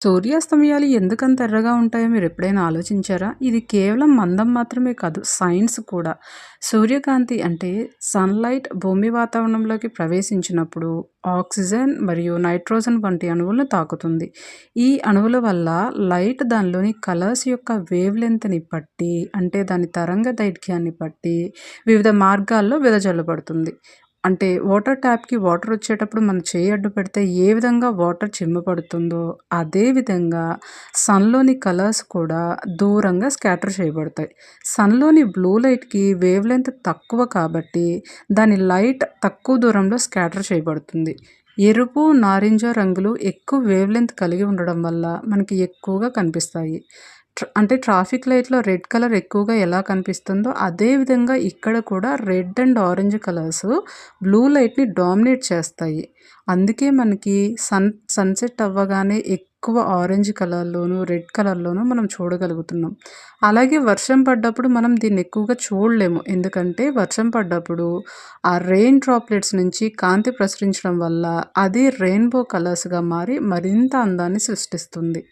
సూర్యాస్తమయాలు ఎందుకంత ఎర్రగా ఉంటాయో మీరెప్పుడైనా ఆలోచించారా? ఇది కేవలం మందం మాత్రమే కాదు, సైన్స్ కూడా. సూర్యకాంతి అంటే సన్‌లైట్ భూమి వాతావరణంలోకి ప్రవేశించినప్పుడు ఆక్సిజన్ మరియు నైట్రోజన్ వంటి అణువులను తాకుతుంది. ఈ అణువుల వల్ల లైట్ దానిలోని కలర్స్ యొక్క వేవ్ లెంగ్త్‌ని బట్టి, అంటే దాని తరంగ దైర్ఘ్యాన్ని బట్టి వివిధ మార్గాల్లో వెదజల్లబడుతుంది. అంటే వాటర్ ట్యాప్‌కి వాటర్ వచ్చేటప్పుడు మన చెయ్యి అడ్డు పెడితే ఏ విధంగా వాటర్ చిమ్మ పడుతుందో, అదే విధంగా సన్‌లోని కలర్స్ కూడా దూరంగా స్కాటర్ చేయబడతాయి. సన్‌లోని బ్లూ లైట్‌కి వేవ్ లెంగ్త్ తక్కువ కాబట్టి దాని లైట్ తక్కువ దూరంలో స్కాటర్ చేయబడుతుంది. ఎరుపు, నారింజ రంగులు ఎక్కువ వేవ్ లెంగ్త్ కలిగి ఉండడం వల్ల మనకి ఎక్కువగా కనిపిస్తాయి. అంటే ట్రాఫిక్ లైట్‌లో రెడ్ కలర్ ఎక్కువగా ఎలా కనిపిస్తుందో, అదే విధంగా ఇక్కడ కూడా red and orange colours blue లైట్‌ని డామినేట్ చేస్తాయి. అందుకే మనకి సన్‌సెట్ అవ్వగానే ఎక్కువ ఆరెంజ్ కలర్‌లోను, రెడ్ కలర్‌లోను మనం చూడగలుగుతున్నాం. అలాగే వర్షం పడ్డప్పుడు మనం దీన్ని ఎక్కువగా చూడలేము. ఎందుకంటే వర్షం పడ్డప్పుడు ఆ రెయిన్ డ్రాప్లెట్స్ నుంచి కాంతి ప్రసరించడం వల్ల అది రెయిన్‌బో కలర్స్‌గా మారి మరింత అందాన్ని సృష్టిస్తుంది.